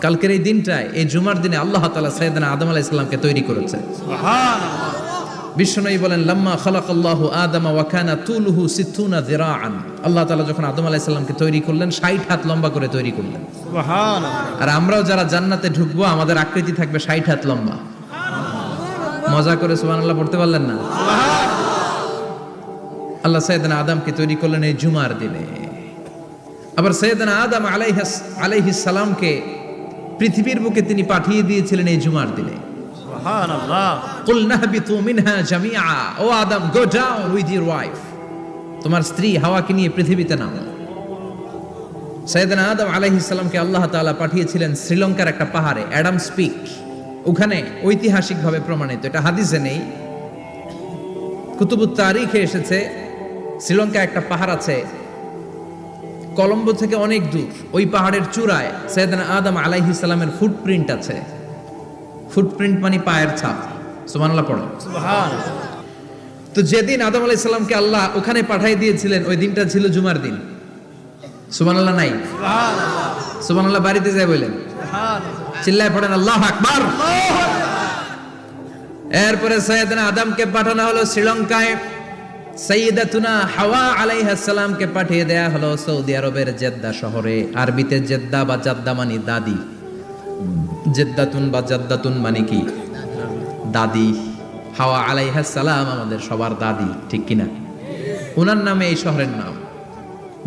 কালকের এই দিনটায়, এই জুমার দিনে আল্লাহ তাআলা সাইয়েদনা আদম আলাইহিস সালামকে তৈরি করেছে। সুবহানাল্লাহ। বিশ্বনবী বলেন, লাম্মা খালাকাল্লাহু আদামা ওয়া কানা তুলুহু 60 যিরাআন। আল্লাহ তাআলা যখন আদম আলাইহিস সালামকে তৈরি করলেন 60 হাত লম্বা করে তৈরি করলেন। সুবহানাল্লাহ। আর আমরাও যারা জান্নাতে ঢুকবো আমাদের আকৃতি থাকবে 60 হাত লম্বা। মজা করে সুবহানাল্লাহ পড়তে পারলেন না? আল্লাহ সাইয়েদনা আদমকে তৈরি করলেন এই জুমার দিনে। আবার সাইয়েদনা আদম আলাইহিস সালামকে পৃথিবীর বুকে তিনি পাঠিয়ে দিয়েছিলেন এই জুমার দিনে। সুবহানাল্লাহ। কুল নাহবিতু মিনহা জামিআ, ও আদম, go down with your wife, তোমার স্ত্রী হাওয়াকে নিয়ে পৃথিবীতে নামো। সাইয়েদনা আদম আলাইহিস সালামকে আল্লাহ তাআলা পাঠিয়েছিলেন শ্রীলঙ্কার একটা পাহাড়ে, অ্যাডামস পিক। ওখানে ঐতিহাসিকভাবে প্রমাণিত, এটা হাদিসে নেই, কুতুবুত তারিখে এসেছে। শ্রীলঙ্কা একটা পাহাড় আছে, কলম্বো থেকে অনেক দূর। ওই পাহাড়ের চূড়ায় সাইয়েদনা আদম আলাইহিস সালামের ফুটপ্রিন্ট আছে। ফুটপ্রিন্ট মানে পায়ের ছাপ। সুবহানাল্লাহ পড়ো। সুবহানাল্লাহ। তো যেদিন আদম আলাইহিস সালামকে আল্লাহ ওখানে পাঠিয়ে দিয়েছিলেন, ওই দিনটা ছিল জুমার দিন। সুবহানাল্লাহ নাই? সুবহানাল্লাহ। সুবহানাল্লাহ বাড়িতে যায় বলেন, সুবহানাল্লাহ। চিল্লায় পড়েন আল্লাহু আকবার। এরপরে সাইয়েদনা আদমকে পাঠানো হলো শ্রীলঙ্কায়। সাইয়্যিদাতুনা হাওয়া আলাইহিস সালামকে পাঠিয়ে দেয়া হলো সৌদি আরবের জেদ্দা শহরে। আরবিতে জেদ্দা বা জাদ্দা মানে দাদি। জেদ্দাতুন বা জাদ্দাতুন মানে কি? দাদি। হাওয়া আলাইহিস সালাম আমাদের সবার দাদি, ঠিক কিনা? ওনার নামে এই শহরের নাম।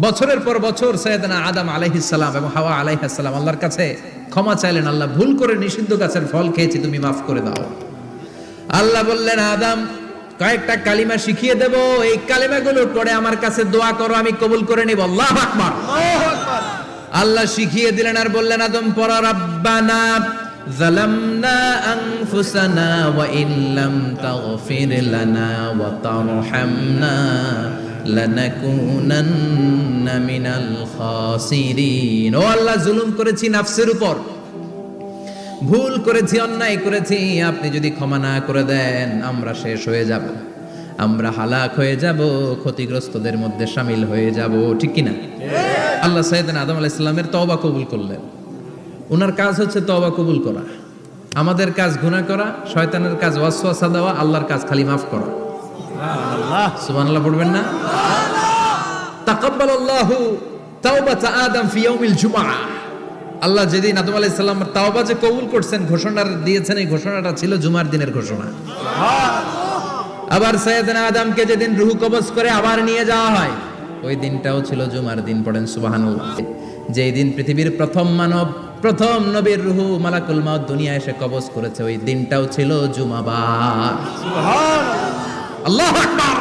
বছরের পর বছর সাইয়েদনা আদম আলাইহিস সালাম এবং হাওয়া আলাইহিস সালাম আল্লাহর কাছে ক্ষমা চাইলেন, আল্লাহ ভুল করে নিষিদ্ধ গাছের ফল খেয়েছি, তুমি মাফ করে দাও। আল্লাহ বললেন, আদম, কয়েকটা কালিমা শিখিয়ে দেব, এই কালিমাগুলো পড়ে আমার কাছে দোয়া করো, আমি কবুল করে নিব। আল্লাহু আকবার। আল্লাহু আকবার। আল্লাহ শিখিয়ে দিলেন আর বললেন, আদম পড়ো, রাব্বানা যালামনা আনফুসানা ওয়া ইল্লাম তাগফির লানা ওয়া তারহামনা লানাকুনান্না মিনাল খাসিরিন। ও আল্লাহ, জুলুম করেছি নাফসের উপর, ভুল করেছি, অন্যায় করেছি, আপনি যদি ক্ষমা না করে দেন আমরা শেষ হয়ে যাব, আমরা হালাক হয়ে যাব, ক্ষতিগ্রস্তদের মধ্যে শামিল হয়ে যাব, ঠিক কিনা? আল্লাহ সাইয়েদনা আদম আলাইহিস সালামের তওবা কবুল করলেন। ওনার কাজ হচ্ছে তওবা কবুল করা, আমাদের কাজ গুনাহ করা, শয়তানের কাজ ওয়াসওয়াসা দেওয়া, আল্লাহর কাজ খালি মাফ করা। সুবহানাল্লাহ। সুবহানাল্লাহ পড়বেন না? তাকাব্বালাল্লাহু তাওবাতা আদম ফি ইয়াউমিল জুমআ। আল্লাহ যেদিন আদম আলাইহিস সালামের তাওবা যে কবুল করছেন, ঘোষণা দিয়েছেন, এই ঘোষণাটা ছিল জুমার দিনের ঘোষণা। আবার সাইয়েদনা আদমকে যেদিন রূহ কবজ করে আবার নিয়ে যাওয়া হয়, ওই দিনটাও ছিল জুমার দিন। পড়েন সুবহানাল্লাহ। যেই দিন পৃথিবীর প্রথম মানব, প্রথম নবীর রূহ মালাকুল মাউত দুনিয়ায় এসে কবজ করেছে, ওই দিনটাও ছিল জুমাবার। সুবহানাল্লাহ। আল্লাহু আকবার।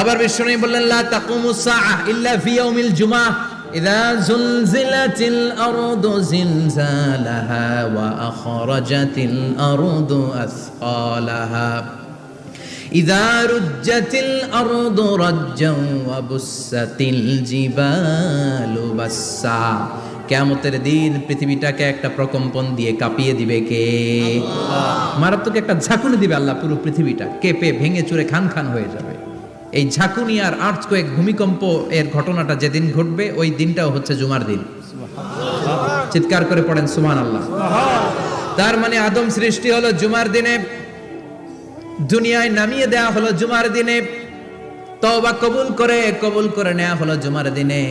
আবার বিশ্বনবী বললেন, লা তাকুমুস সাআহ ইল্লা ফি ইয়াউমিল জুমআহ ইযা যুলজিলাতিল আরদু জিলজালাহা ওয়া আখরাজাতিল আরদু আসকালাহা ইযা রুজ্জাতিল আরদু রাজ্জান ওয়া বুসাতিল জিবালু বাসসা। কিয়ামতের দিন পৃথিবীটাকে একটা প্রকম্পন দিয়ে কাঁপিয়ে দিবে কে? মারাত্মক একটা ঝাঁকুনি দিবে আল্লাহ, পুরো পৃথিবীটা কেঁপে ভেঙে চুরে খান খান হয়ে যাবে। এই ঝাঁকুনি আর আর্থকোয়েক, ভূমিকম্প এর ঘটনাটা যেদিন ঘটবে, ওই দিনটাও হচ্ছে জুমার দিন। চিৎকার করে পড়েন সুবহানাল্লাহ। তার মানে আদম সৃষ্টি হলো জুমার দিনে, দুনিয়ায় নামিয়ে দেয়া হলো জুমার দিনে, তওবা কবুল করে নেওয়া হলো জুমার দিনে,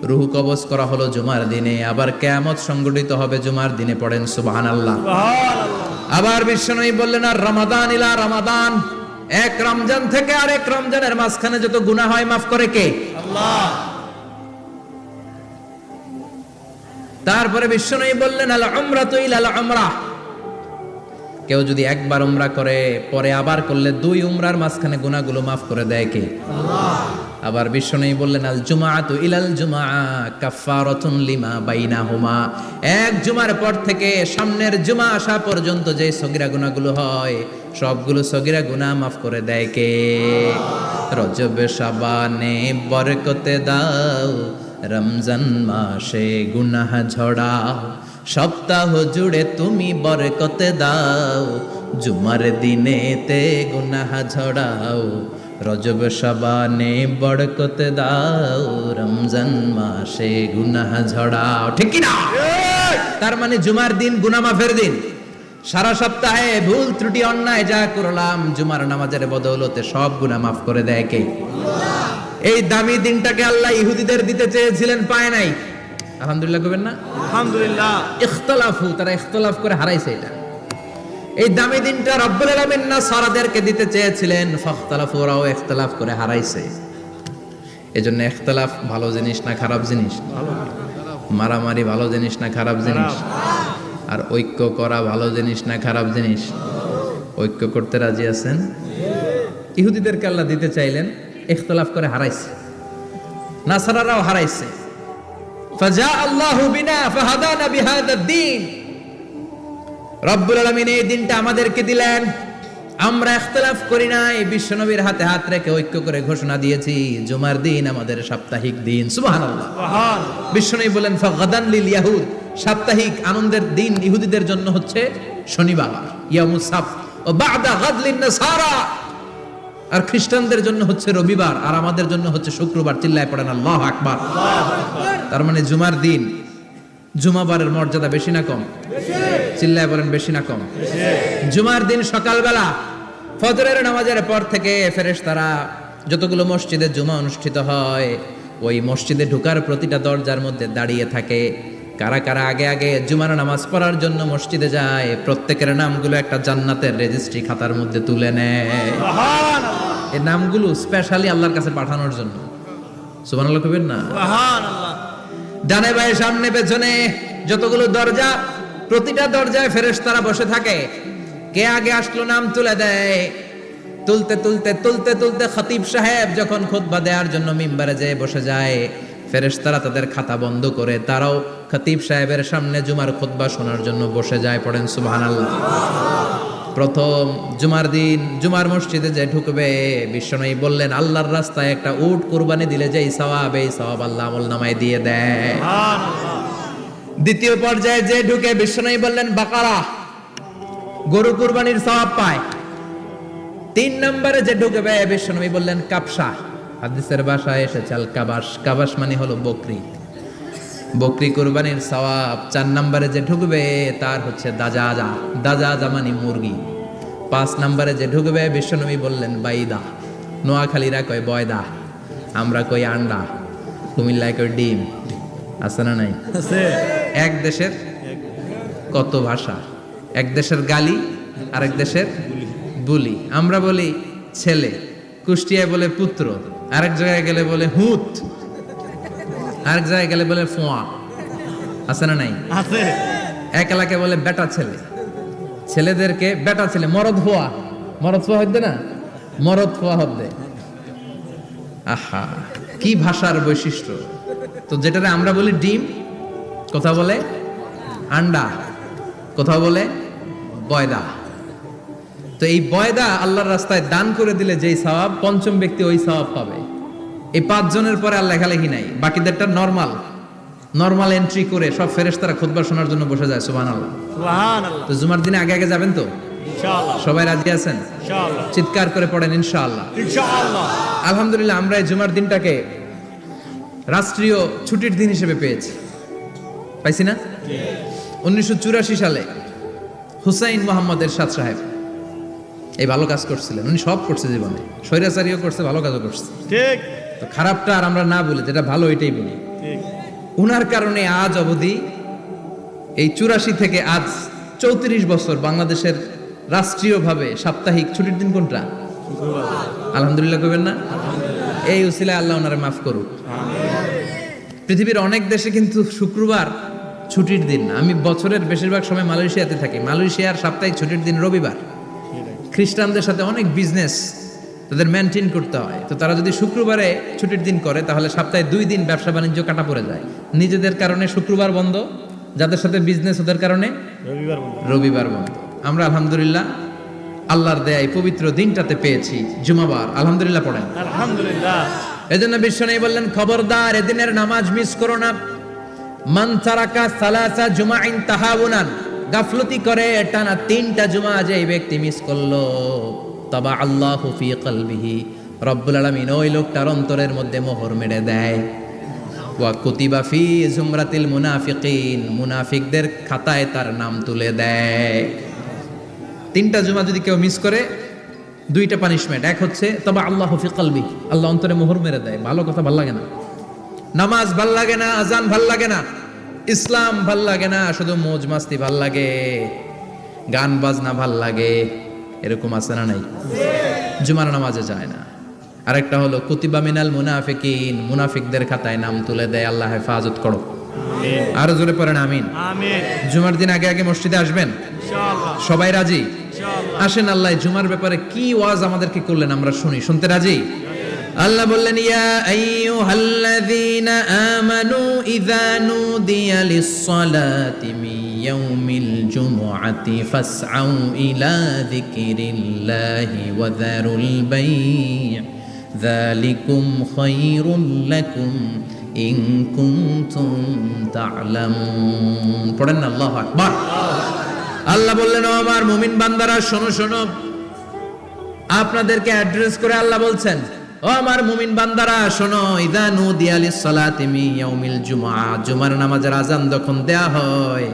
রূহ কবজ করা হলো জুমার দিনে, আবার কিয়ামত সংগঠিত হবে জুমার দিনে। পড়েন সুবহানাল্লাহ। আবার বিশ্বনবী বললেন, আর রমাদান ইলা রমাদান, এক রমজান থেকে আরেক রমজানের মাঝখানে যত গুনাহ হয় মাফ করে কে? আল্লাহ। তারপরে বিশ্বনবী বললেন, আল উমরাতু ইলাল উমরাহ, কেউ যদি একবার উমরা করে পরে আবার করলে 2 উমরার মাঝখানে গুনাহগুলো মাফ করে দেয় কে? আল্লাহ। আবার বিশ্বনবী বললেন, আল জুমআতু ইলাল জুমআ কাফফারাতুন লিমা বাইনাহুমা, এক জুমার পর থেকে সামনের জুমা আসা পর্যন্ত যে সগীরা গুনাহগুলো হয়, সবগুলো সগীরা গুনাহ মাফ করে দেয় কে? রজব শাবানে বরকতে দাও, রমজান মাসে গুনাহ ঝড়াও, সপ্তাহ জুড়ে তুমি বরকতে দাও, জুমার দিনেতে গুনাহ ঝড়াও, রজব শাবানে বরকতে দাও, রমজান মাসে গুনাহ ঝড়াও, ঠিক কি না? তার মানে জুমার দিন গুনাহ মাফের দিন। সারা সপ্তাহে ভুল ত্রুটি অন্যায় যা করলাম জুমার নামাজের বদৌলতে সব গুনাহ মাফ করে দেয় কে? এই দামি দিনটাকে আল্লাহ ইহুদিদের দিতে চেয়েছিলেন, পায় নাই। আলহামদুলিল্লাহ কইবেন না? আলহামদুলিল্লাহ। ইখতিলাফু, তারা ইখতিলাফ করে হারাইছে এটা। এই দামি দিনটা রব্বুল আলামিন নাসারাদেরকে দিতে চেয়েছিলেন, ফাখতালাফু, ওরাও ইখতিলাফ করে হারাইছে। এজন্য ইখতিলাফ ভালো জিনিস না খারাপ জিনিস? মারামারি ভালো জিনিস না খারাপ জিনিস? আর ঐক্য করা ভালো জিনিস না খারাপ জিনিস? ঐক্য করতে রাজি আছেন? ইহুদিদেরকে আল্লাহ দিতে চাইলেন, ইখতিলাফ করে হারাইছে। নাসারারাও হারাইছে। ফাজা আল্লাহু বিনা ফাহাদানা বিহাদাদ দ্বীন। রব্বুল আলামিন এই দিনটা আমাদেরকে দিলেন, আমরা ইখতিলাফ করি নাই, বিশ্বনবীর হাতে হাত রেখে ঐক্য করে ঘোষণা দিয়েছি জুমার দিন আমাদের সাপ্তাহিক দিন। সুবহানাল্লাহ। বিশ্বনবী বলেন ফাগাদান লিল ইয়াহুদ, সাপ্তাহিক আনন্দের দিন ইহুদিদের জন্য হচ্ছে শনিবার, ইয়ামুস সাবত, ও বাদা গাদ লিন নাসারা, আর খ্রিস্টানদের জন্য হচ্ছে রবিবার, আর আমাদের জন্য হচ্ছে শুক্রবার। চিল্লায় পড়েন আল্লাহু আকবার। তার মানে জুমার দিন, জুমাবারের মর্যাদা বেশি না কম? চিল্লায় বলেন বেশি না কম? জুমার দিন সকালবেলা ফজরের নামাজের পর থেকে ফেরেশতারা যতগুলো মসজিদে জুমা অনুষ্ঠিত হয় ওই মসজিদে ঢোকার প্রতিটা দরজার মধ্যে দাঁড়িয়ে থাকে। কারা কারা আগে আগে জুমার নামাজ পড়ার জন্য মসজিদে যায়, প্রত্যেকের নামগুলো একটা জান্নাতের রেজিস্ট্রি খাতার মধ্যে তুলে নেয়। এই নামগুলো স্পেশালি আল্লাহর কাছে পাঠানোর জন্য। সুবহানাল্লাহ কইবেন না? সুবহানাল্লাহ। ডানে বায়ে সামনে পেছনে যতগুলো দরজা, প্রতিটা দরজায় ফেরেশতারা বসে থাকে। কে আগে আসলো নাম তুলে দেয়। তুলতে তুলতে তুলতে তুলতে খতিব সাহেব যখন খুতবা দেওয়ার জন্য মিম্বারে যেয়ে বসে যায়, ফেরেশতারা তাদের খাতা বন্ধ করে তারাও খতিব সাহেবের সামনে জুমার খুতবা শোনার জন্য বসে যায়। পড়েন সুবহানাল্লাহ। প্রথম জুমার দিন জুমার মসজিদে যে ঢুকবে, বিশ্বনবী বললেন আল্লাহর রাস্তায় একটা উট কুরবানি দিলে যেই সওয়াব, এই সওয়াব আল্লাহ আমলনামায় দিয়ে দেয়। দ্বিতীয় পর্যায়ে যে ঢুকে, বিশ্বনবী বললেন বাকারা, গরু কুরবানির সওয়াব পায়। 3 নম্বরে যে ঢুকবে, বিশ্বনবী বললেন কাবসা, হাদিসের ভাষায় এসেছে আল কাবাস, কাবাস মানে হলো বকরি, বকরি কুরবানির সওয়াব। 4 নম্বরে যে ঢুকবে তার হচ্ছে দাজাজা, দাজাজা মানে মুরগি। 5 নম্বরে যে ঢুকবে, বিশ্বনবী বললেন বাইদা, নোয়াখালীরা কয় বয়দা, আমরা কই আন্ডা, কুমিল্লায় কই ডিম। আছে না নাই? আছে। এক দেশের কত ভাষা, এক দেশের গালি আরেক দেশের বুলি। আমরা বলি ছেলে, কুষ্টিয়ায় বলে পুত্র, আরেক জায়গায় গেলে বলে হুত, আরেক জায়গায় গেলে বলে ফোয়া। আছে না নাই? আছে। এক এলাকায় বলে বেটা ছেলে, ছেলেদেরকে বেটা ছেলে। মরদ ফোয়া, মরদ ফোয়া হইতে না, মরদ ফোয়া হতে। আহা, কি ভাষার বৈশিষ্ট্য! তো যেটারে আমরা বলি ডিম, কথা বলে আন্ডা, কথা বলে বয়দা। তো এই বয়দা আল্লাহর রাস্তায় দান করে দিলে যেই সওয়াব, পঞ্চম ব্যক্তি ওই সওয়াব পাবে। এই 5 জনের পরে আর লেখালেখি নাই, বাকিদেরটা নরমাল এন্ট্রি করে সব ফেরেশতারা খুতবা শোনার জন্য বসে যায়। সুবহানাল্লাহ। সুবহানাল্লাহ। তো জুমার দিনে আগে আগে যাবেন তো? ইনশাআল্লাহ। সবাই রাজি আছেন? ইনশাআল্লাহ। চিৎকার করে পড়েন ইনশাআল্লাহ। ইনশাআল্লাহ। আলহামদুলিল্লাহ, আমরা এই জুমার দিনটাকে রাষ্ট্রীয় ছুটির দিন হিসেবে পেয়েছি, পাইছি না? 1984 সালে হুসাইন মোহাম্মদ এরশাদ সাহেব এই ভালো কাজ করছিলেন। উনি সব করছে জীবনে, স্বৈরাচারীও করছে, ভালো কাজও করছে। ঠিক। তো খারাপটা আর আমরা না বলি, যেটা ভালো এটাই বলি। ঠিক। উনার কারণে আজ অবধি এই 84 থেকে আজ 34 বছর বাংলাদেশের রাষ্ট্রীয়ভাবে সাপ্তাহিক ছুটির দিন কোনটা? আলহামদুলিল্লাহ কইবেন না? এই উসিলায় আল্লাহ ওনারে মাফ করুক। পৃথিবীর অনেক দেশে কিন্তু শুক্রবার ছুটির দিন না। আমি বছরের বেশিরভাগ সময় মালয়েশিয়াতে থাকি। মালয়েশিয়ার সাপ্তাহিক ছুটির দিন রবিবার। খ্রিস্টানদের সাথে অনেক বিজনেস তাদের মেনটেন করতে হয়, তো তারা যদি শুক্রবারে ছুটির দিন করে তাহলে সপ্তাহে 2 দিন ব্যবসা বাণিজ্য কাটা পড়ে যায়। নিজেদের কারণে শুক্রবার বন্ধ, যাদের সাথে বিজনেস ওদের কারণে রবিবার বন্ধ। আমরা আলহামদুলিল্লাহ আল্লাহর দেয়ায় পবিত্র দিনটাতে পেয়েছি জুমাবার। আলহামদুলিল্লাহ পড়েন আলহামদুলিল্লাহ। এজন্য বিশ্বনবী বললেন খবরদার এদিনের নামাজ মিস করো না। মান তারাকা সালাসা জুমাইন তাহাউনান, গাফলতি করে টানা 3টা জুমা যে এই ব্যক্তি মিস করলো, তাবা আল্লাহু ফি কলবিহি, রব্বুল আলামিন ওই লোকটার অন্তরের মধ্যে মোহর মেরে দেয়। ওয়া কুতিবা ফি জুমরাতিল মুনাফিকিন, মুনাফিকদের খাতায় তার নাম তুলে দেয়। 3টা জুমা যদি কেউ মিস করে 2টা পানিশমেন্ট। এক হচ্ছে তবে আল্লাহ ফি কলবি, আল্লাহ অন্তরে মোহর মেরে দেয়। ভালো কথা ভাল লাগে না, নামাজ ভাল লাগে না, আজান ভাল লাগে না, ইসলাম ভাল লাগে না, শুধু মৌজ মাস্তি ভাল লাগে, গান বাজনা ভাল লাগে, এরকম আছে না নাই? জুমার নামাজে যায় না। আরেকটা হলো কুতিবা মিনাল মুনাফিকিন, মুনাফিকদের খাতায় নাম তুলে দেয়। আল্লাহ হেফাজত করো। আরো জোরে পড়েন আমিন। আমিন। জুমার দিন আগে আগে মসজিদে আসবেন ইনশাআল্লাহ। সবাই রাজি? ইনশাআল্লাহ। আসেন, আল্লাহ জুমার ব্যাপারে কি ওয়াজ আমাদেরকে করলেন আমরা শুনি। শুনতে রাজি? আল্লাহ বললেন ইয়া আইয়ুহাল্লাযীনা আমানু ইযা নুদিয়া লিস-সালাতি মিন ইয়াউমিল জুমআতি ফাসআউ ইলা যিকরিল্লাহি ওয়া যারুল বাই', যালিকুম খায়রুল লাকুম ইন কুনতুম তা'লামুন। পড়েন না আল্লাহু আকবার। আল্লাহ বললেন ও আমার মুমিন বান্দারা শোনো শোনো। আপনাদেরকে অ্যাড্রেস করে আল্লাহ বলছেন ও আমার মুমিন বান্দারা শোনো, ইযা নুদিয়া লিস-সালাতি মিন ইয়াউমিল জুমআ, জুমার নামাজের আযান যখন দেয়া হয়,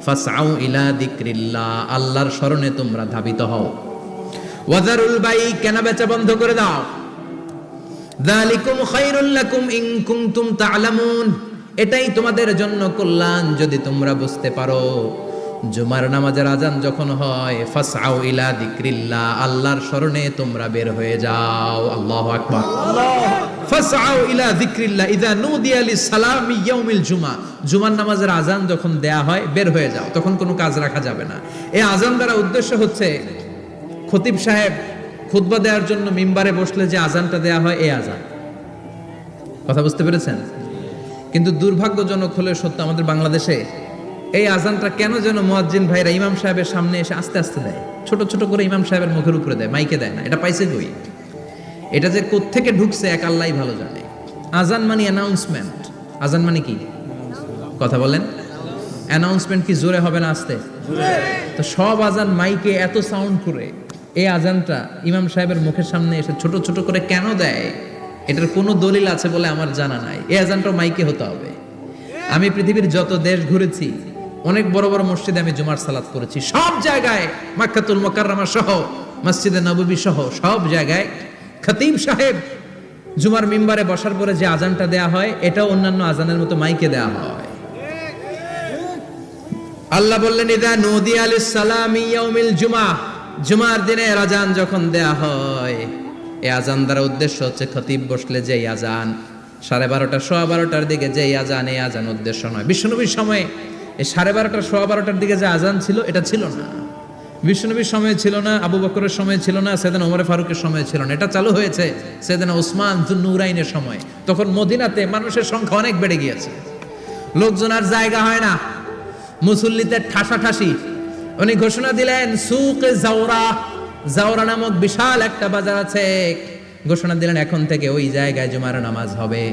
ফাসআউ ইলা যিকরিল্লাহ, আল্লাহর স্মরণে তোমরা ধাবিত হও। ওয়া যারুল বাই', কেনা বেচা বন্ধ করে দাও। যালিকুম খায়রুল লাকুম ইন কুনতুম তা'লামুন, এটাই তোমাদের জন্য কল্যাণ যদি তোমরা বুঝতে পারো। জুমার নামাজের আযান যখন হয়, ফাসআউ ইলা যিকরিল্লাহ, আল্লাহর স্মরণে তোমরা বের হয়ে যাও। আল্লাহু আকবার। ফাসআউ ইলা যিকরিল্লাহ ইযা নুদিয়া লিস-সালামি ইয়াউমিল জুমআ, জুমার নামাজের আযান যখন দেয়া হয় বের হয়ে যাও, তখন কোনো কাজ রাখা যাবে না। এই আযান দ্বারা উদ্দেশ্য হচ্ছে খতিব সাহেব খুতবা দেওয়ার জন্য মিম্বারে বসলে যে আযানটা দেয়া হয়, এই আযান। কথা বুঝতে পেরেছেন? কিন্তু দুর্ভাগ্যজনক হলে সত্য, আমাদের বাংলাদেশে এই আজানটা কেন যেন মুয়াজ্জিন ভাইরা ইমাম সাহেবের সামনে এসে আস্তে আস্তে দেয়, ছোট ছোট করে ইমাম সাহেবের মুখের উপরে দেয়, মাইকে দেয় না। এটা পাইছে কই? এটা যে কোত্থেকে ঢুকছে এক আল্লাহই ভালো জানে। আজান মানে অ্যানাউন্সমেন্ট। আজান মানে কি? কথা বলেন। অ্যানাউন্সমেন্ট কি জোরে হবে না আস্তে? তো সব আজান মাইকে এত সাউন্ড করে, এই আজানটা ইমাম সাহেবের মুখের সামনে এসে ছোট ছোট করে কেন দেয়? এটার কোনো দলিল আছে বলে আমার জানা নাই। এই আজানটা মাইকে হতে হবে। আমি পৃথিবীর যত দেশ ঘুরেছি, অনেক বড় বড় মসজিদে আমি জুমার সালাত করেছি, সব জায়গায় মক্কাতুল মুকাররমা সহ মসজিদে নববী সহ সব জায়গায় খতিব সাহেব জুমার মিম্বারে বসার পরে যে আজানটা দেয়া হয়, এটা অন্যান্য আজানের মতো মাইকে দেয়া হয়। আল্লাহ বললেন ইযা নুদিয়া লিস-সালামি ইয়াউমিল জুমআ, জুমার দিনে আজান যখন দেয়া হয়, এই আজান দ্বারা উদ্দেশ্য হচ্ছে খতিব বসলে যে আজান 12:30 সোয়া 12টার দিকে যে আজান, এই আজান উদ্দেশ্য নয়। বিশ্বনবীর সময়ে এই 12:30 সোয়া 12টার দিকে যে আজান ছিল, এটা ছিল না। বিশ্বনবীর সময় ছিল না, আবু বকরের সময় ছিল না, সাইয়েদনা ওমর ফারুকের সময় ছিল না। এটা চালু হয়েছে সাইয়েদনা উসমান যুন্নুরাইনের সময়। তখন মদিনাতে মানুষের সংখ্যা অনেক বেড়ে গিয়েছে, লোকজন আর জায়গা হয় না, মুসল্লিতে ঠাসাঠাসি। উনি ঘোষণা দিলেন সুকে জাওরা, জাওরা নামক বিশাল একটা বাজার আছে, ঘোষণা দিলেন এখন থেকে ওই জায়গায় জুমার নামাজ হবে।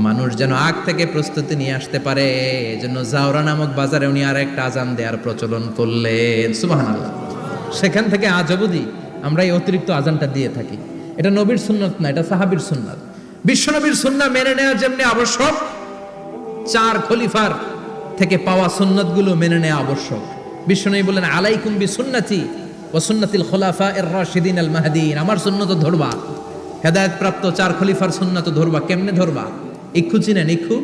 মানুষ যেন আগ থেকে প্রস্তুতি নিয়ে আসতে পারে, এজন্য জাওরা নামক বাজারে উনি আর একটা আজান দেওয়ার প্রচলন করলেন। সুবহানাল্লাহ। সেখান থেকে আজ অবধি আমরা এই অতিরিক্ত আজানটা দিয়ে থাকি। এটা নবীর সুন্নাত না, এটা সাহাবীর সুন্নাত। বিশ্বনবীর সুন্নাহ মেনে নেওয়া যেমনি আবশ্যক, 4 খলিফার থেকে পাওয়া সুন্নাতগুলো মেনে নেওয়া আবশ্যক। বিশ্বনবী বলেন আলাইকুম বিসুন্নতি ওয়া সুন্নাতিল খুলাফায়ে রাশিদিন আল মাহদিয়িন, আমার সুন্নাত ধরবা, হেদায়েত প্রাপ্ত 4 খলিফার সুন্নাত ধরবা। কেমনে ধরবা? ইক্ষু চিনেন? ইক্ষু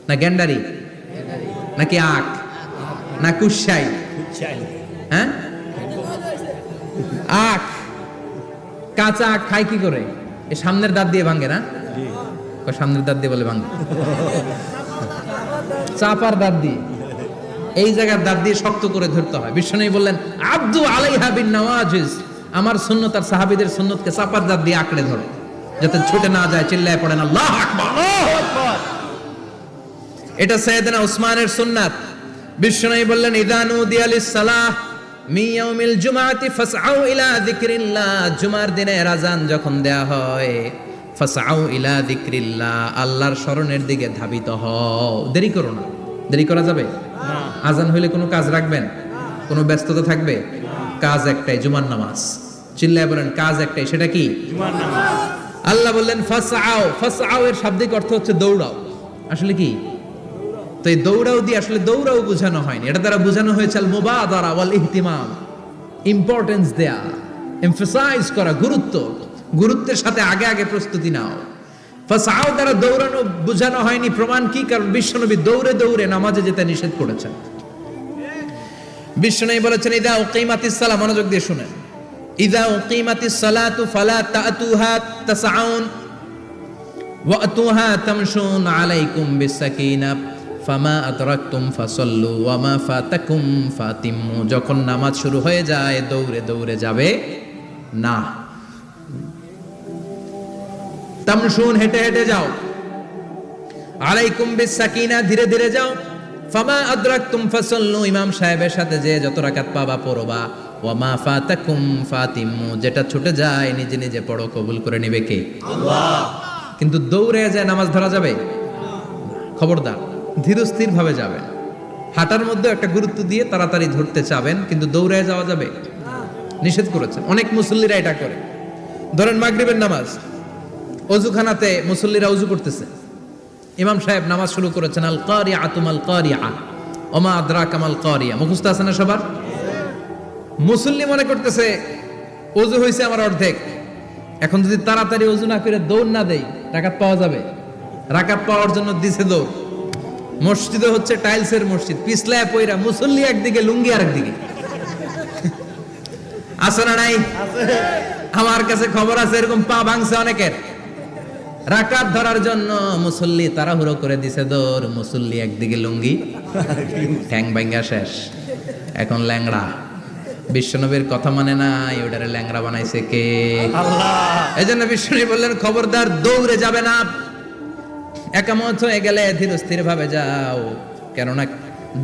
না গ্যান্ডারি নাকি আখ না কুশাই? হ্যাঁ, আখ। কাঁচা আখ খায় কি করে? এই সামনের দাঁত দিয়ে ভাঙে না? সামনের দাঁত দিয়ে বলে ভাঙে, চাপার দাঁত দিয়ে, এই জায়গার দাঁত দিয়ে শক্ত করে ধরতে হয়। বিশ্বনবী বললেন আব্দু আলাইহা বিন নওয়াজিজ, আমার সুন্নত আর সাহাবীদের সুন্নতকে চাপার দাঁত দিয়ে আঁকড়ে ধরো, যাতে ছুটে না যায়। চিল্লায় পড়েন আল্লাহু আকবার। এটা সাইয়েদনা উসমানের সুন্নাত। বিশ্বনবী বললেন ইযা নুদিয়া লিস-সালাহ মিন ইয়াউমিল জুমআতি ফাসআউ ইলা যিকরিল্লাহ, জুমার দিনে আযান যখন দেয়া হয়, ফাসআউ ইলা যিকরিল্লাহ, আল্লাহর স্মরণের দিকে ধাবিত হও। দেরি করো না। দেরি করা যাবে না। আযান হইলে কোনো কাজ রাখবেন? কোনো ব্যস্ততা থাকবে? কাজ একটাই, জুমার নামাজ। চিল্লায় বলেন কাজ একটাই, সেটা কি? জুমার নামাজ। আল্লাহ বললেন ফাসআউ, ফাসআউ এর শাব্দিক অর্থ হচ্ছে দৌড়াও। আসলে কি? তো এই দৌড়াও দিয়ে আসলে দৌড়াও বোঝানো হয়নি, এটা দ্বারা বোঝানো হয়েছে আল মুবাদারা ওয়াল ইহতিমাম, ইম্পর্টেন্স দেয়া, এমফাসাইজ করা, গুরুত্বের সাথে আগে আগে প্রস্তুতি নাও। ফাসাও দ্বারা দৌড়ানো বোঝানো হয়নি, প্রমাণ কি? কারণ বিশ্বনবী দৌড়ে দৌড়ে নামাজে যেতে নিষেধ করেছেন। বিশ্বনবী বলেছেন ইদা উকিমাতিস সালাহ, মনোযোগ দিয়ে শুনেন, ইদা উকিমাতিস সালাতু ফালা তাতুহা তাসআউন ওয়া আতুহা তামশুন আলাইকুম বিসাকিনাহ ফামা আদরাকতুম ফাসাল্লু ওয়া মা ফাতাকুম ফাতিম্মু। যখন নামাজ শুরু হয়ে যায় দৌড়ে দৌড়ে যাবে না, তামশুন হেঁটে হেঁটে যাও, আলাইকুম বিসাকিনা ধীরে ধীরে যাও, ফামা আদরাকতুম ফাসাল্লু ইমাম সাহেবের সাথে যে যত রাকাত পাবা পড়বা, ওয়া মা ফাতাকুম ফাতিম্মু যেটা ছুটে যায় নিজে নিজে পড়ো, কবুল করে নেবে কে? আল্লাহ। কিন্তু দৌড়ে যায় নামাজ ধরা যাবে? খবরদার, ধীরস্থির ভাবে যাবেন। হাঁটার মধ্যে একটা গুরুত্ব দিয়ে তাড়াতাড়ি ধরতে চাবেন, কিন্তু দৌড়ে যাওয়া যাবে? নিষেধ করেছেন। অনেক মুসল্লিরা এটা করে। ধরেন মাগরিবের নামাজ, অজুখানাতে মুসল্লিরা অজু করতেছে, ইমাম সাহেব নামাজ শুরু করেছেন আল কারিআতু মাল কারিআ ওয়া মা আদরাকা মাল কারিআ, মুখস্থ আছে না সবার? মুসল্লি মনে করতেছে অজু হয়েছে আমার অর্ধেক, এখন যদি তাড়াতাড়ি অজু না করে দৌড় না দেই রাকাত পাওয়া যাবে? রাকাত পাওয়ার জন্য দিছে দৌড়। মসজিদে হচ্ছে টাইলসের মসজিদ, পিছলায় পয়রা মুসল্লি একদিকে, লুঙ্গি আরেকদিকে। আছে না নাই? আমার কাছে খবর আছে এরকম পা ভাঙছে অনেকের। রাকাত ধরার জন্য মুসল্লি তাড়াহুড়ো করে দিছে দৌড়, মুসল্লি একদিকে লুঙ্গি, ঠ্যাং ভাঙ্গা শেষ, এখন ল্যাংড়া। বিশ্বনবীর কথা মানে নাই, ওটারে ল্যাংড়া বানাইছে কে? আল্লাহ। এজন্য বিশ্বনবী বললেন খবরদার দৌড়ে যাবে না, একামত হয়ে গেলে ধীরস্থির ভাবে যাও। কেননা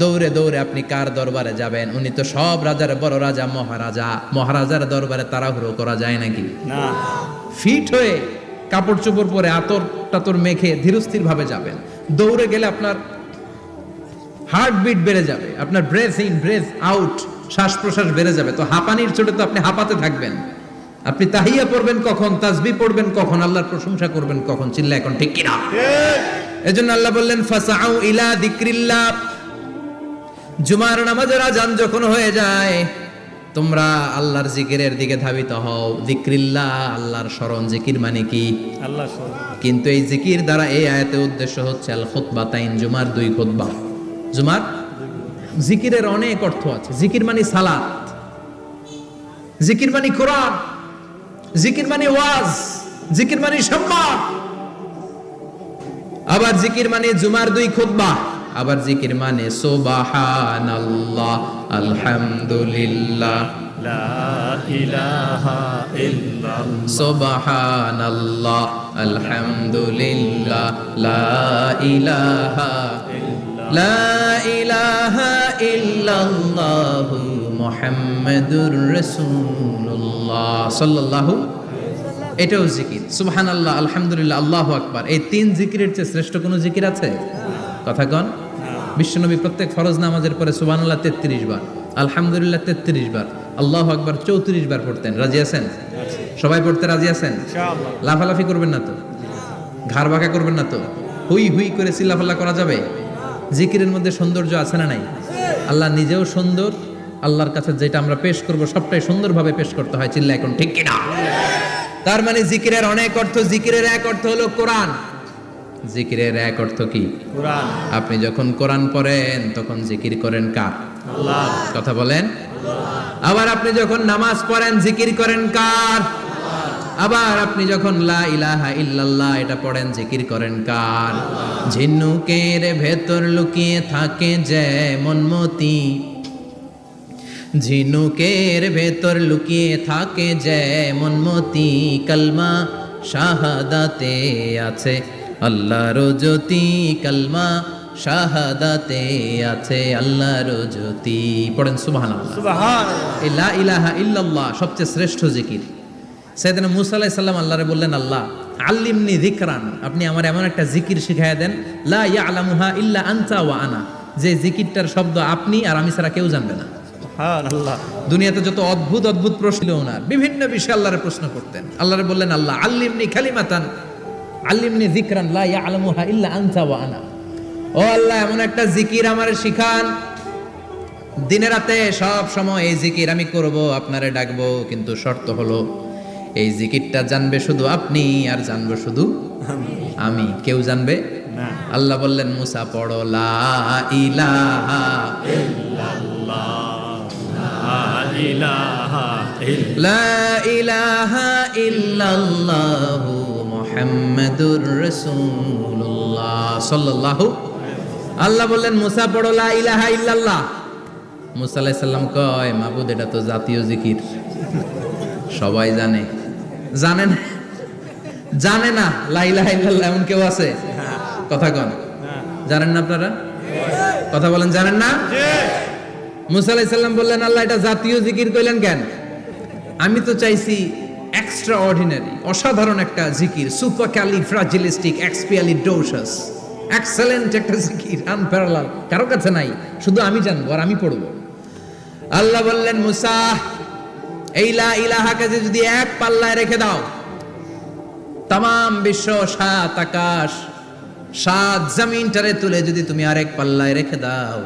দৌড়ে দৌড়ে আপনি কার দরবারে যাবেন? উনি তো সব রাজার বড় রাজা, মহারাজা। মহারাজার দরবারে তাড়াহুড়ো করা যায় নাকি? না। ফিট হয়ে কাপড় চোপড় পরে আতর টাতর মেখে ধীরস্থির ভাবে যাবেন। দৌড়ে গেলে আপনার হার্টবিট বেড়ে যাবে, আপনার ব্রেথ ইন ব্রেথ আউট, শ্বাস প্রশ্বাস বেড়ে যাবে। তো হাঁপানির চোটে তো আপনি হাঁপাতে থাকবেন। আপনি তাহিয়া পড়বেন কখন, তাসবিহ পড়বেন কখন, আল্লাহর প্রশংসা করবেন কখন? চিল্লা এখন ঠিক কিনা? এজন্য আল্লাহ বললেন ফাসাউ ইলা যিকরিল্লাহ, জুমার নামাজের আযান যখন হয়ে যায় তোমরা আল্লাহর জিকিরের দিকে ধাবিত হও। যিকরিল্লাহ, আল্লাহর স্মরণ। জিকির মানে কি? আল্লাহর স্মরণ। কিন্তু এই জিকির দ্বারা এই আয়াতের উদ্দেশ্য হচ্ছে আল খুতবাতাইন, জুমার দুই খুতবা। জুমার জিকিরের অনেক অর্থ আছে। জিকির মানে সালাত, জিকির মানে কোরআন, জিকির মানে ওয়াজ, জিকির মানে সম্মান। আবার জিকির মানে জুমার দুই খুতবা। আবার জিকির মানে সুবহানাল্লাহ, আলহামদুলিল্লাহ, লা ইলাহা ইল্লাল্লাহ, সুবহানাল্লাহ, আলহামদুলিল্লাহ, লা ইলাহা ইল্লাল্লাহ, লা ইলাহা ইল্লাল্লাহু মুহাম্মাদুর রাসূলুল্লাহ সাল্লাল্লাহু। এটাও জিকির। সুবহানাল্লাহ, আলহামদুলিল্লাহ, আল্লাহু আকবার। এই তিন জিকিরের চেয়ে শ্রেষ্ঠ কোনো জিকির আছে? কথা কন। বিশ্বনবী প্রত্যেক ফরজ নামাজের পরে সুবহানাল্লাহ 33 বার, আলহামদুলিল্লাহ 33 বার, আল্লাহু আকবার 34 বার পড়তেন। রাজি আছেন? সবাই পড়তে রাজি আছেন? ইনশাআল্লাহ। লাফালাফি করবেন না তো? ঘাড় বাঁকা করবেন না তো? হুই হুই করে চিল্লাফাল্লা করা যাবে? জিকিরের মধ্যে সৌন্দর্য আছে না নাই? আল্লাহ নিজেও সুন্দর। আল্লাহর কাছে যেটা আমরা পেশ করব সবটাই সুন্দরভাবে পেশ করতে হয়। চিল্লা এখন ঠিক কিনা? তার মানে জিকিরের অনেক অর্থ। জিকিরের এক অর্থ হলো কোরআন। জিকিরের এক অর্থ কি? কোরআন। আপনি যখন কোরআন পড়েন তখন জিকির করেন কার? আল্লাহ। কথা বলেন। আবার আপনি যখন নামাজ পড়েন জিকির করেন কার? আবার আপনি যখন লা ইলাহা ইল্লাল্লাহ এটা পড়েন জিকির করেন কার? ঝিনুকের ভেতর লুকিয়ে থাকে যেমন মতি, ঝিনুকের ভেতর লুকিয়ে থাকে যেমন মতি, কালমা শাহাদাতে আছে আল্লাহর জ্যোতি, কালমা শাহাদাতে আছে আল্লাহর জ্যোতি। পড়েন সুবহানাল্লাহ। সুবহানাল্লাহ। এই লা ইলাহা ইল্লাল্লাহ সবচেয়ে শ্রেষ্ঠ জিকির। সাইয়েদনা মুসা আলাইহিস সালাম আল্লাহরে বললেন, আল্লাহ আল্লিমনি যিকরান, আপনি আমার এমন একটা জিকির শিখাইয়া দেন, লা ইয়ালামুহা ইল্লা আনতা ওয়া আনা, যে জিকিরটার শব্দ আপনি আর আমি ছাড়া কেউ জানবে না। সুবহানাল্লাহ। দুনিয়াতে যত অদ্ভুত অদ্ভুত প্রশ্ন ওনার, বিভিন্ন বিষয়ে আল্লাহরে প্রশ্ন করতেন। আল্লাহরে বললেন, আল্লাহ আল্লিমনি কালিমাতান, আল্লিমনি যিকরান লা ইয়ালামুহা ইল্লা আনতা ওয়া আনা, ও আল্লাহ এমন একটা জিকির আমার শিখান, দিনে রাতে সব সময় এই জিকির আমি করব, আপনারে ডাকবো, কিন্তু শর্ত হলো এই জিকিরটা জানবে শুধু আপনি আর জানবো শুধু আমি, কেউ জানবে না। আল্লাহ বললেন মুসা পড়ো লা ইলাহা লা ইলাহা ইল্লাল্লাহু মুহাম্মাদুর রাসূলুল্লাহ সাল্লাল্লাহু। আল্লাহ বললেন মুসা পড়ো লা ইলাহা ইল্লাল্লাহ। মুসা আলাইহিস সালাম কয় মাবুদ এটা তো জাতীয় জিকির, সবাই জানে। জানেন জানে না লা ইলাহা ইল্লাল্লাহ এমন কেউ আছে? কথা কন, জানেন না আপনারা? কথা বলেন, জানেন না? মুসা আলাইহিস সালাম বললেন আল্লাহ এটা জাতীয় জিকির কইলেন কেন? আমি তো চাইছি এক্সট্রা অর্ডিনারি, অসাধারণ একটা জিকির, সুপার ক্যালিফ্রাজিলিস্টিক এক্সপিয়ালিডোসাস, এক্সেলেন্ট একটা জিকির, আনপ্যারালাল, কারো কাছে নাই, শুধু আমি জানবো আর আমি পড়বো। আল্লাহ বললেন মুসা এই লা ইলাহাকে যদি এক পাল্লায় রেখে দাও, তামাম বিশ্ব, সাত আকাশ, সাত জমিনটারে তুলে যদি তুমি আরেক পাল্লায় রেখে দাও,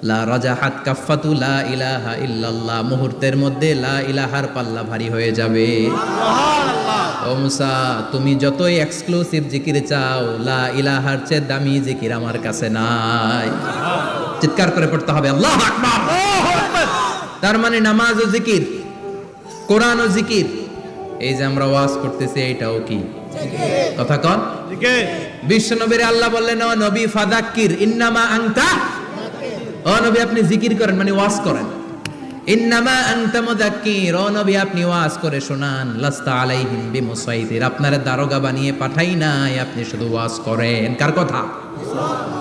লা রাজাহাত কাফাতু লা ইলাহা ইল্লাল্লাহ, মুহূর্তের মধ্যে লা ইলাহার পাল্লা ভারী হয়ে যাবে। ও মুসা তুমি যতই এক্সক্লুসিভ জিকির চাও, লা ইলাহার চেয়ে দামি জিকির আমার কাছে নাই। চিৎকার করে পড়তে হবে আল্লাহু আকবার। তার মানে নামাজ ও জিকির, কোরআন ও জিকির, এই যে আমরা ওয়াজ করতেছি এটাও কি কথা কন? বিশ্ব নবীর আল্লাহ বললেন ও নবী ফাযাক্কির ইন্নামা আনতা, ও নবী আপনি জিকির করেন মানে ওয়াজ করেন। ইন্নামা আনতা মুযাক্কির, ও নবী আপনি ওয়াজ করে শোনান। লাস্তা আলাইহিম বিমুসাইতির, আপনারে দারোগা বানিয়ে পাঠাই নাই, আপনি শুধু ওয়াজ করেন। কার কথা?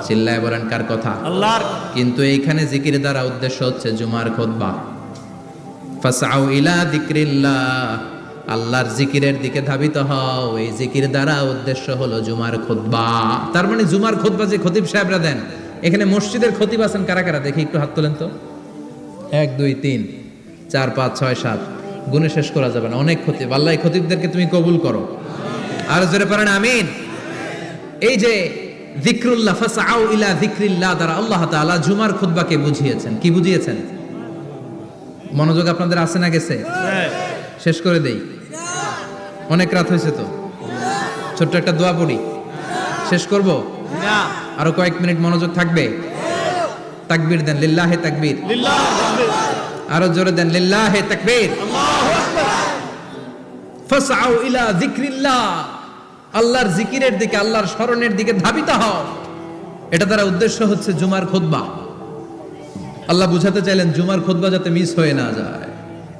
চিল্লায় বলেন কার কথা? আল্লাহর। কিন্তু এইখানে জিকির দ্বারা উদ্দেশ্য হচ্ছে জুমার খুতবা। ফাসআউ ইলা যিকরিল্লাহ, আল্লাহর জিকিরের দিকে ধাবিত হও, এই জিকির দ্বারা উদ্দেশ্য হলো জুমার খুতবা। তার মানে জুমার খুতবা যে খতিব সাহেবরা দেন, এখানে মসজিদের খতিব আছেন কারা কারা দেখি একটু হাত তোলেন তো। 1 2 3 4 5 6 7 গুণে শেষ করা যাবে না, অনেক খতিব। আল্লাহ এই খতিবদেরকে তুমি কবুল করো, আর জোরে পড়েন আমিন। এই যে যিকরুল্লাহ, ফাসআউ ইলা যিকরিল্লাহ দ্বারা আল্লাহ তাআলা জুমার খুতবাকে বুঝিয়েছেন। কি বুঝিয়েছেন? মনোযোগ আপনাদের আছে না গেছে? শেষ করে দেই, অনেক রাত হয়েছে তো, ছোট্ট একটা দোয়া পড়ি, শেষ করব। আরো কয়েক মিনিট মনোযোগ থাকবে। তাকবীর দেন, লিল্লাহে তাকবীর। আরো জোরে দেন, লিল্লাহে তাকবীর। ফাসআউ ইলা যিকরিল্লাহ, আল্লাহর জিকিরের দিকে, আল্লাহর স্মরণের দিকে ধাবিত হও। এটা দ্বারা উদ্দেশ্য হচ্ছে জুমার খুতবা। আল্লাহ বুঝাতে চাইলেন জুমার খুতবা যাতে মিস হয়ে না যায়,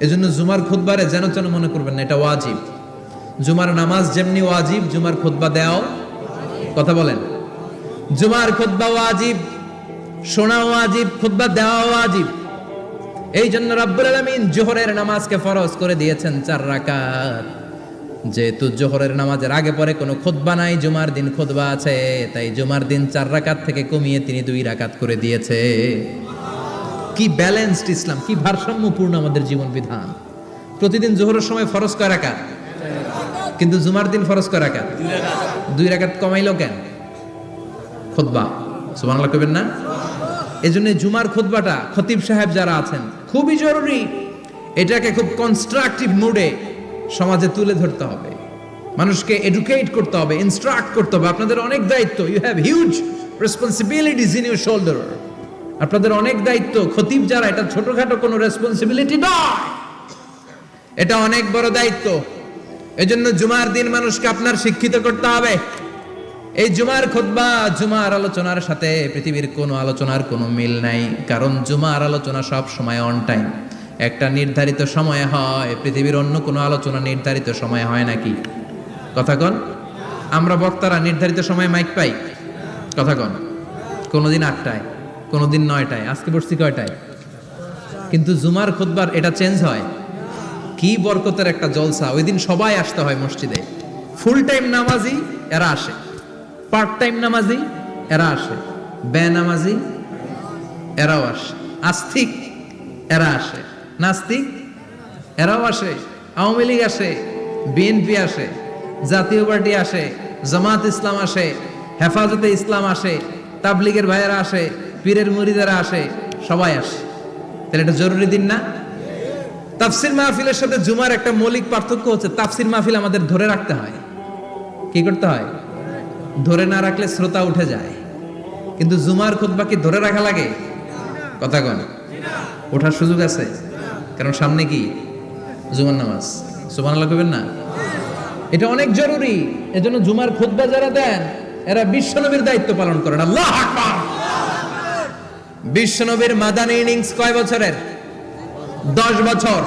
এজন্য জুমার খুতবারে যেন যেন মনে করবেন না এটা ওয়াজিব। জুমার নামাজ যেমনি ওয়াজিব, জুমার খুতবা দেওয়াও, কথা বলেন, জুমার খুতবা ওয়াজিব, শোনা ওয়াজিব, খুতবা দেওয়া ওয়াজিব। এই জন্য রাব্বুল আলামিন জোহরের নামাজকে ফরজ করে দিয়েছেন 4 রাকাত। যেহেতু জোহরের নামাজের আগে পরে কোনো খুতবা নাই, জুমার দিন খুতবা আছে, তাই জুমার দিন 4 রাকাত থেকে কমিয়ে তিনি 2 রাকাত করে দিয়েছে। কি ব্যালেন্সড ইসলাম, কি ভারসাম্যপূর্ণ আমাদের জীবন বিধান। প্রতিদিন জোহরের সময় ফরজ কয় রাকাত, কিন্তু জুমার দিন ফরজ কয় রাকাত? 2 রাকাত কমাইলো কেন? খুতবা, সুবহানাল্লাহ কইবেন না? এজন্য জুমার খুতবাটা খতিব সাহেব যারা আছেন খুবই জরুরি। এটাকে খুব কনস্ট্রাকটিভ মুডে সমাজে তুলে ধরতে হবে, মানুষকে এডুকেট করতে হবে, ইনস্ট্রাক্ট করতে হবে। আপনাদের অনেক দায়িত্ব, you have huge responsibilities in your shoulder. আপনাদের অনেক দায়িত্ব। খতিব যারা, এটা ছোটখাটো কোনো রেসপন্সিবিলিটি নয়, এটা অনেক বড় দায়িত্ব। এজন্য জুমার দিন মানুষকে আপনার শিক্ষিত করতে হবে। এই জুমার খুতবা, জুমার আলোচনার সাথে পৃথিবীর কোনো আলোচনার কোনো মিল নাই, কারণ জুমার আলোচনা সব সময় অন টাইম, একটা নির্ধারিত সময় হয়। পৃথিবীর অন্য কোনো আলোচনা নির্ধারিত সময় হয় নাকি? কথা কন। আমরা বক্তারা নির্ধারিত সময়ে মাইক পাই? কথা কন। কোনোদিন 8টায়, কোনোদিন 9টায়, আজকে বসছি কয়টায়? কিন্তু জুমার খুতবার এটা চেঞ্জ হয়। কি বরকতের একটা জলসা! ওই দিন সবাই আসতে হয় মসজিদে। ফুল টাইম নামাজি এরা আসে, পার্ট টাইম নামাজি এরা আসে, বেনামাজি এরাও আসে, আস্তিক এরা আসে, নাস্তিক এরাও আসে, আওয়ামী লীগ আসে, বিএনপি আসে, জাতীয় পার্টি আসে, জামাত ইসলাম আসে, হেফাজতে ইসলাম আসে, তাবলিগের ভাইয়েরা আসে, পীরের মুরিদেরা আসে, সবাই আসে। তাহলে এটা জরুরি দিন না? তাফসির মাহফিলের সাথে জুমার একটা মৌলিক পার্থক্য হচ্ছে, তাফসির মাহফিল আমাদের ধরে রাখতে হয়। কি করতে হয়? ধরে না রাখলে শ্রোতা উঠে যায়। কিন্তু জুমার খুতবা কি ধরে রাখা লাগে? কথা কন, ওঠার সুযোগ আছে? কারণ সামনে কি জুমার নামাজ। সুবহানাল্লাহ কইবেন না? এটা অনেক জরুরি। এজন্য জুমার খুতবা যারা দেন এরা বিশ্বনবীর দায়িত্ব পালন করেন। আল্লাহু আকবার। বিশ্বনবীর মাদানী ইনিংস কয় বছরের? 10 বছর।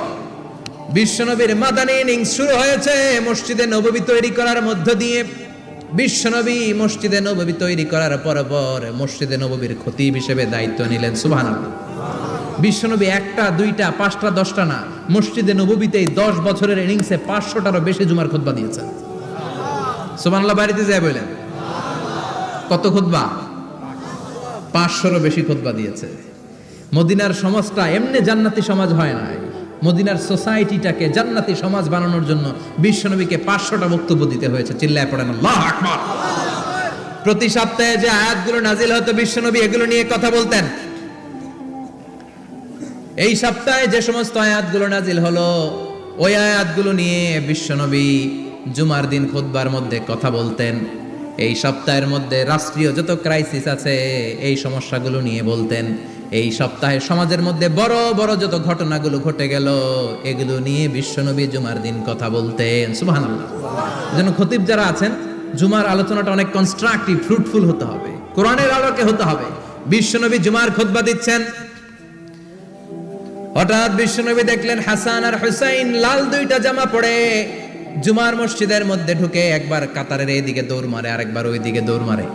বিশ্বনবীর মাদানী ইনিংস শুরু হয়েছে মসজিদে নববী তৈরি করার মধ্য দিয়ে। বিশ্বনবী মসজিদে নববী তৈরি করার পর মসজিদে নববীর খতিব হিসেবে দায়িত্ব নিলেন। সুবহানাল্লাহ। বিশ্বনবী একটা, দুইটা, পাঁচটা, 10টা না, মসজিদে নববীতেই 10 বছরের ইনিংসে 500টারও বেশি জুমার খুতবা দিয়েছেন। সুবহানাল্লাহ। বাড়িতে যায় বলেন কত খুতবা? 500রও বেশি খুতবা দিয়েছে। মদিনার সমাজটা এমনি জান্নাতি সমাজ হয় নাই। মদিনার সোসাইটিটাকে জান্নাতি সমাজ বানানোর জন্য বিশ্বনবীকে 500টা বক্তব্য দিতে হয়েছে। চিল্লায় পড়েন আল্লাহু আকবার। প্রতি সপ্তাহে যে আয়াতগুলো নাজিল হতো বিশ্বনবী এগুলো নিয়ে কথা বলতেন। এই সপ্তাহে যে সমস্ত আয়াতগুলো নাজিল হলো ওই আয়াতগুলো নিয়ে বিশ্বনবী জুমার দিন খুতবার মধ্যে কথা বলতেন। এই সপ্তাহের মধ্যে রাষ্ট্রীয় যত ক্রাইসিস আছে এই সমস্যাগুলো নিয়ে বলতেন। এই সপ্তাহে সমাজের মধ্যে বড় বড় যত ঘটনাগুলো ঘটে গেল এগুলো নিয়ে বিশ্বনবী জুমার দিন কথা বলতেন। সুবহানাল্লাহ। এজন্য খতিব যারা আছেন জুমার আলোচনাটা অনেক কনস্ট্রাকটিভ, ফ্রুটফুল হতে হবে, কোরআনের আলোকে হতে হবে। বিশ্বনবী জুমার খুতবা দিচ্ছেন, হঠাৎ বিশ্বনবী দেখলেন হাসান আর হুসাইন লাল 2টা জামা পরে জুমার মসজিদের মধ্যে ঢুকে একবার কাতারের এইদিকে দৌড় মারে, আরেকবার ওইদিকে দৌড় মারে।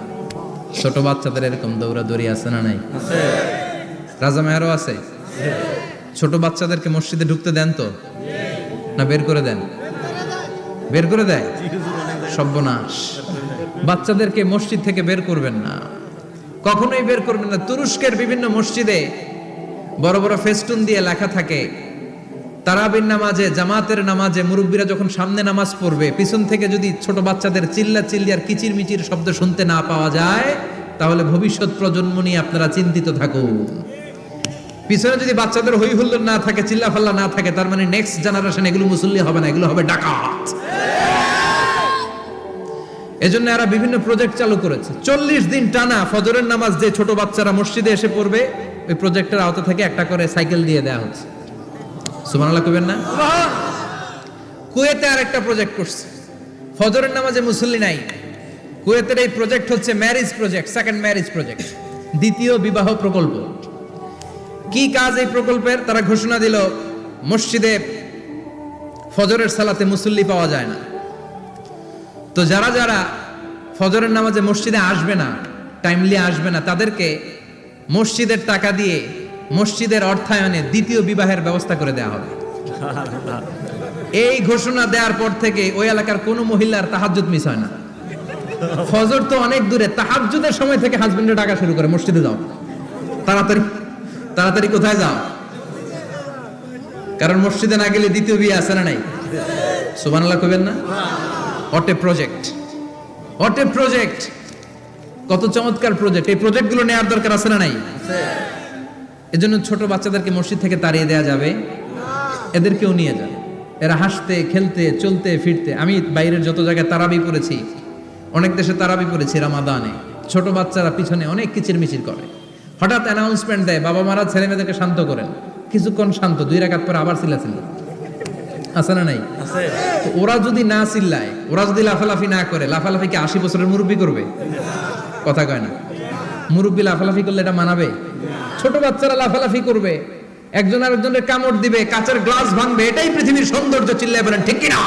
ছোট বাচ্চাদের এরকম দৌড়াদৌড়ি আছে না নাই? রাজা মেয়ারও আছে। ছোট বাচ্চাদেরকে মসজিদে ঢুকতে দেন তো না বের করে দেন? বের করে দেয়। সর্বনাশ। বাচ্চাদেরকে মসজিদ থেকে বের করবেন না, কখনোই বের করবেন না। তুরস্কের বিভিন্ন মসজিদে বড় বড় ফেস্টুন দিয়ে লেখা থাকে তারাবির নামাজে, জামাতের নামাজে মুরব্বীরা যখন সামনে নামাজ পড়বে পিছন থেকে যদি ছোট বাচ্চাদের চিল্লা চিল্লি আর কিচির মিচির শব্দ শুনতে না পাওয়া যায় তাহলে ভবিষ্যৎ প্রজন্ম নিয়ে আপনারা চিন্তিত থাকুন। পিছনে যদি বাচ্চাদের হই হুল্লোড় না থাকে, চিল্লা ফাল্লা না থাকে, তার মানে নেক্সট জেনারেশন এগুলো মুসল্লি হবে না, এগুলো হবে ডাকাত। এজন্য এরা বিভিন্ন প্রজেক্ট চালু করেছে। 40 দিন টানা ফজরের নামাজ যে ছোট বাচ্চারা মসজিদে এসে পড়বে ওই প্রজেক্টের আওতা থেকে একটা করে সাইকেল দিয়ে দেওয়া হচ্ছে। সুবহানাল্লাহ কইবেন না? কুয়েতে আরেকটা প্রজেক্ট করছে, ফজরের নামাজে মুসল্লি নাই। কুয়েতের এই প্রজেক্ট হচ্ছে marriage project, second marriage project, দ্বিতীয় বিবাহ প্রকল্প। কি কাজ এই প্রকল্পের? তারা ঘোষণা দিল মসজিদে ফজরের সালাতে মুসল্লি পাওয়া যায় না, তো যারা যারা ফজরের নামাজে মসজিদে আসবে না, টাইমলি আসবে না, তাদেরকে মসজিদের টাকা দিয়ে মসজিদের অর্থায়নে দ্বিতীয় বিবাহের ব্যবস্থা করে দেওয়া হবে। এই ঘোষণা দেওয়ার পর থেকে ওই এলাকার কোনো মহিলার তাহাজ্জুদ মিস হয় না। ফজর তো অনেক দূরে, তাহাজ্জুদের সময় থেকে হাজবেন্ডের ডাকা শুরু করে মসজিদে যাও, তাড়াতাড়ি তাড়াতাড়ি কোথায় যাও, কারণ মসজিদে না গেলে দ্বিতীয় বিয়ে আছে না নাই? সুবহানাল্লাহ কইবেন না? What a project, what a project, কত চমৎকার প্রজেক্ট। এই প্রজেক্টগুলো নেওয়ার দরকার আছে না নাই? এজন্য ছোট বাচ্চাদেরকে মসজিদ থেকে তাড়িয়ে দেওয়া যাবে, এদেরকেও নিয়ে যাবে। এরা হাসতে খেলতে চলতে ফিরতে। আমি বাইরের যত জায়গায় তারাবি পড়েছি, অনেক দেশে তারাবি পড়েছি রামাদানে, ছোট বাচ্চারা পিছনে অনেক কিচির মিচির করে। হঠাৎ অ্যানাউন্সমেন্ট দেয় বাবা মারা ছেলে মেয়েদেরকে শান্ত করেন, কিছুক্ষণ শান্ত, 2 রাকাত পরে আবার চিল্লাচিল্লি। আছে না নাই? তো ওরা যদি না চিল্লায়, ওরা যদি লাফালাফি না করে, লাফালাফি কি 80 বছরের মুরব্বী করবে? কথা কয় না। মুরব্বী লাফালাফি করলে এটা মানাবে? ছোট বাচ্চারা লাফালাফি করবে, একজন আরেকজনের কামড় দিবে, কাঁচের গ্লাস ভাঙবে, এটাই পৃথিবীর সৌন্দর্য। চিল্লায় বলেন ঠিক কিনা?